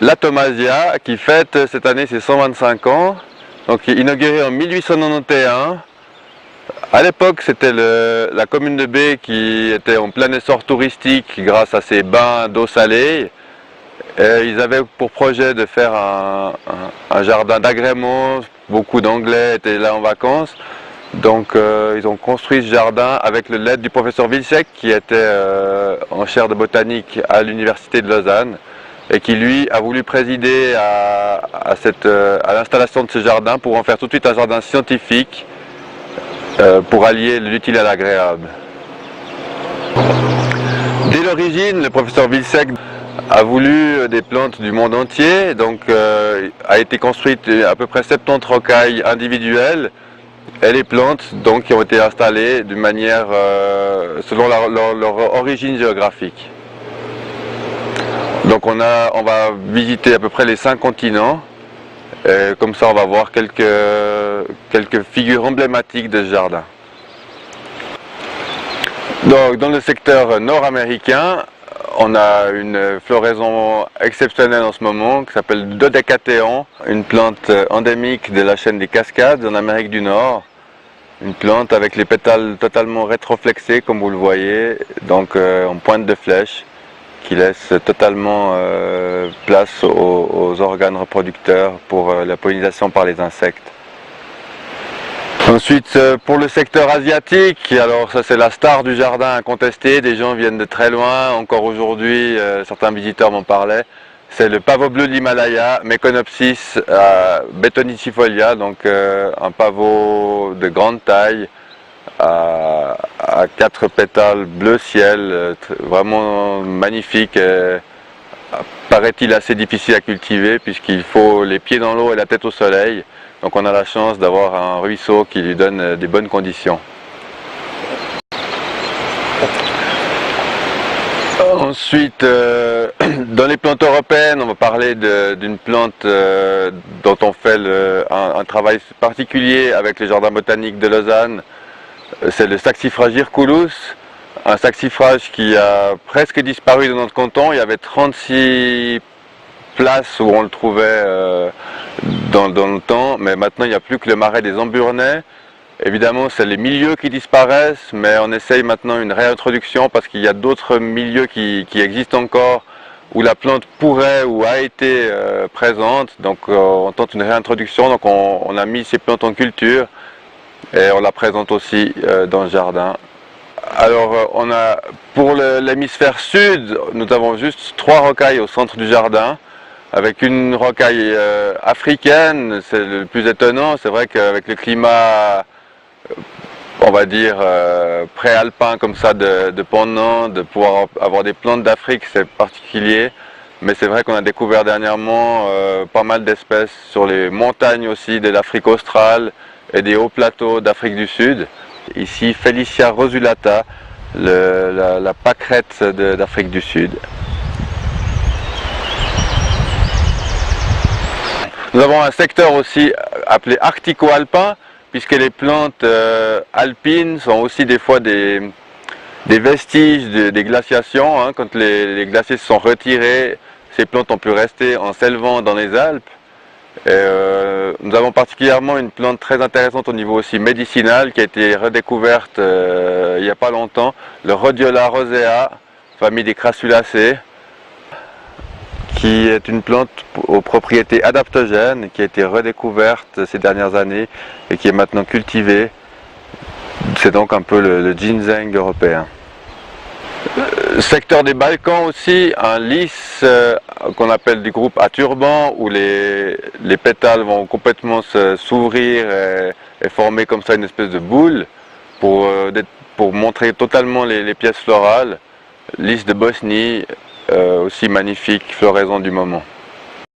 la Thomasia qui fête cette année ses 125 ans, donc inaugurée en 1891. À l'époque, c'était la commune de Bé qui était en plein essor touristique grâce à ses bains d'eau salée. Et ils avaient pour projet de faire un jardin d'agrément. Beaucoup d'Anglais étaient là en vacances. Donc ils ont construit ce jardin avec l'aide du professeur Wilczek qui était en chaire de botanique à l'université de Lausanne et qui lui a voulu présider à l'installation de ce jardin pour en faire tout de suite un jardin scientifique pour allier l'utile à l'agréable. Dès l'origine, le professeur Wilczek a voulu des plantes du monde entier, donc a été construite à peu près 70 rocailles individuelles et les plantes donc, qui ont été installées d'une manière selon leur origine géographique. Donc on va visiter à peu près les 5 continents, et comme ça on va voir quelques figures emblématiques de ce jardin. Donc dans le secteur nord-américain, on a une floraison exceptionnelle en ce moment qui s'appelle Dodecathéon, une plante endémique de la chaîne des Cascades en Amérique du Nord. Une plante avec les pétales totalement rétroflexés comme vous le voyez, donc en pointe de flèche, qui laisse totalement place aux organes reproducteurs pour la pollinisation par les insectes. Ensuite, pour le secteur asiatique, alors ça c'est la star du jardin incontesté, des gens viennent de très loin, encore aujourd'hui certains visiteurs m'en parlaient, c'est le pavot bleu de l'Himalaya, Meconopsis betonicifolia, donc un pavot de grande taille, à 4 pétales bleu ciel, vraiment magnifique, paraît-il assez difficile à cultiver puisqu'il faut les pieds dans l'eau et la tête au soleil. Donc on a la chance d'avoir un ruisseau qui lui donne des bonnes conditions. Ensuite, dans les plantes européennes, on va parler d'une plante dont on fait un travail particulier avec les jardins botaniques de Lausanne. C'est le Saxifrage hirculus, un saxifrage qui a presque disparu dans notre canton. Il y avait 36 places où on le trouvait dans le temps, mais maintenant il n'y a plus que le marais des Emburnais. Évidemment, c'est les milieux qui disparaissent, mais on essaye maintenant une réintroduction parce qu'il y a d'autres milieux qui existent encore où la plante pourrait ou a été présente. Donc on tente une réintroduction, donc on a mis ces plantes en culture et on la présente aussi dans le jardin. Alors pour l'hémisphère sud, nous avons juste 3 rocailles au centre du jardin, avec une rocaille africaine. C'est le plus étonnant. C'est vrai qu'avec le climat, on va dire préalpin comme ça de pendant, de pouvoir avoir des plantes d'Afrique, c'est particulier. Mais c'est vrai qu'on a découvert dernièrement pas mal d'espèces sur les montagnes aussi de l'Afrique australe et des hauts plateaux d'Afrique du Sud. Ici, Felicia rosulata, la pâquerette d'Afrique du Sud. Nous avons un secteur aussi appelé arctico-alpin, puisque les plantes alpines sont aussi des fois des vestiges des glaciations. Hein. Quand les glaciers se sont retirés, ces plantes ont pu rester en s'élevant dans les Alpes. Nous avons particulièrement une plante très intéressante au niveau aussi médicinal qui a été redécouverte il n'y a pas longtemps, le Rhodiola rosea, famille des Crassulacées, qui est une plante aux propriétés adaptogènes qui a été redécouverte ces dernières années et qui est maintenant cultivée. C'est donc un peu le ginseng européen. Secteur des Balkans aussi, un lys qu'on appelle du groupe à turban où les pétales vont complètement s'ouvrir et former comme ça une espèce de boule pour montrer totalement les pièces florales. Lys de Bosnie, aussi magnifique floraison du moment.